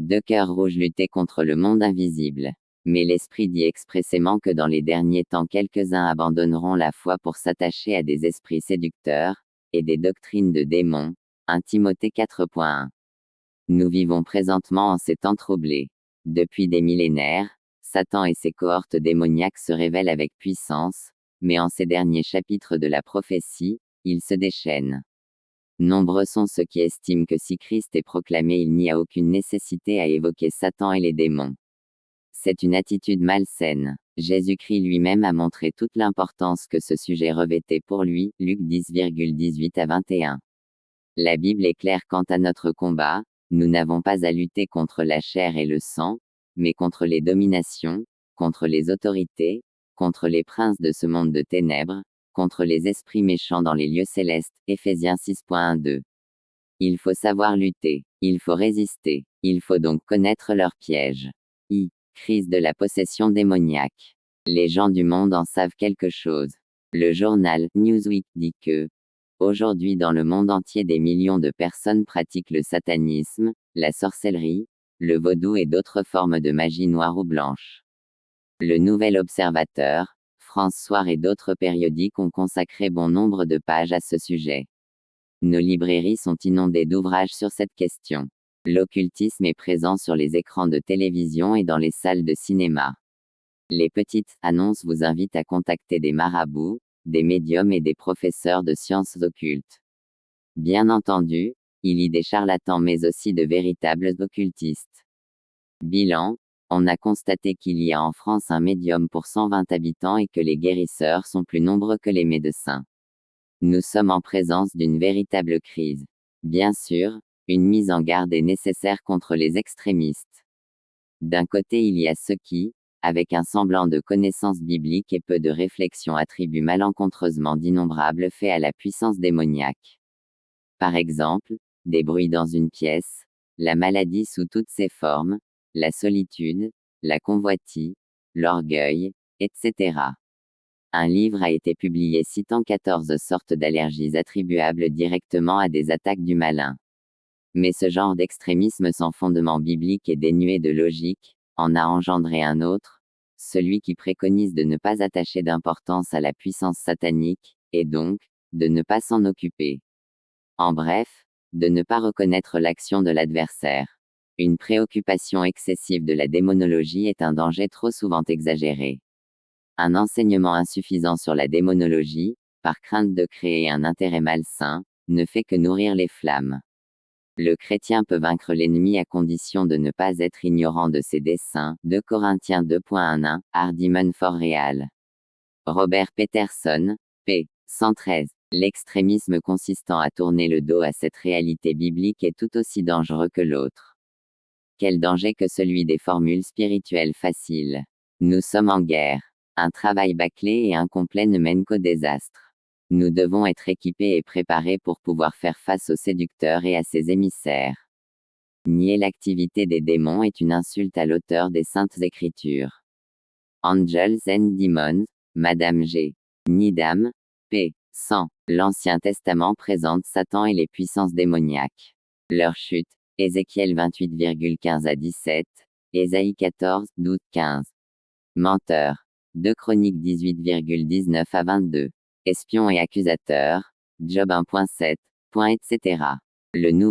Deux cœurs rouges luttaient contre le monde invisible. Mais l'Esprit dit expressément que dans les derniers temps quelques-uns abandonneront la foi pour s'attacher à des esprits séducteurs, et des doctrines de démons. 1 Timothée 4.1. Nous vivons présentement en ces temps troublés. Depuis des millénaires, Satan et ses cohortes démoniaques se révèlent avec puissance, mais en ces derniers chapitres de la prophétie, ils se déchaînent. Nombreux sont ceux qui estiment que si Christ est proclamé, il n'y a aucune nécessité à évoquer Satan et les démons. C'est une attitude malsaine. Jésus-Christ lui-même a montré toute l'importance que ce sujet revêtait pour lui, Luc 10,18 à 21. La Bible est claire quant à notre combat, nous n'avons pas à lutter contre la chair et le sang, mais contre les dominations, contre les autorités, contre les princes de ce monde de ténèbres, contre les esprits méchants dans les lieux célestes. Éphésiens 6.1-2. Il faut savoir lutter, il faut résister, il faut donc connaître leurs pièges. Crise de la possession démoniaque. Les gens du monde en savent quelque chose. Le journal Newsweek dit que, aujourd'hui dans le monde entier des millions de personnes pratiquent le satanisme, la sorcellerie, le vaudou et d'autres formes de magie noire ou blanche. Le Nouvel Observateur, France Soir et d'autres périodiques ont consacré bon nombre de pages à ce sujet. Nos librairies sont inondées d'ouvrages sur cette question. L'occultisme est présent sur les écrans de télévision et dans les salles de cinéma. Les petites annonces vous invitent à contacter des marabouts, des médiums et des professeurs de sciences occultes. Bien entendu, il y a des charlatans mais aussi de véritables occultistes. Bilan, on a constaté qu'il y a en France un médium pour 120 habitants et que les guérisseurs sont plus nombreux que les médecins. Nous sommes en présence d'une véritable crise. Bien sûr, une mise en garde est nécessaire contre les extrémistes. D'un côté il y a ceux qui, avec un semblant de connaissance biblique et peu de réflexion attribuent malencontreusement d'innombrables faits à la puissance démoniaque. Par exemple, des bruits dans une pièce, la maladie sous toutes ses formes, la solitude, la convoitise, l'orgueil, etc. Un livre a été publié citant 14 sortes d'allergies attribuables directement à des attaques du malin. Mais ce genre d'extrémisme sans fondement biblique et dénué de logique, en a engendré un autre, celui qui préconise de ne pas attacher d'importance à la puissance satanique, et donc, de ne pas s'en occuper. En bref, de ne pas reconnaître l'action de l'adversaire. Une préoccupation excessive de la démonologie est un danger trop souvent exagéré. Un enseignement insuffisant sur la démonologie, par crainte de créer un intérêt malsain, ne fait que nourrir les flammes. Le chrétien peut vaincre l'ennemi à condition de ne pas être ignorant de ses desseins. 2 Corinthiens 2.11, Hardiman for Real. Robert Peterson, p. 113. L'extrémisme consistant à tourner le dos à cette réalité biblique est tout aussi dangereux que l'autre. Quel danger que celui des formules spirituelles faciles. Nous sommes en guerre. Un travail bâclé et incomplet ne mène qu'au désastre. Nous devons être équipés et préparés pour pouvoir faire face aux séducteurs et à ses émissaires. Nier l'activité des démons est une insulte à l'auteur des Saintes Écritures. Angels and Demons, Madame G. Needham, p. 100. L'Ancien Testament présente Satan et les puissances démoniaques. Leur chute, Ézéchiel 28,15 à 17, Ésaïe 14, 12, 15. Menteur. 2 Chroniques 18,19 à 22. Espion et accusateur, Job 1.7, etc. Le nouveau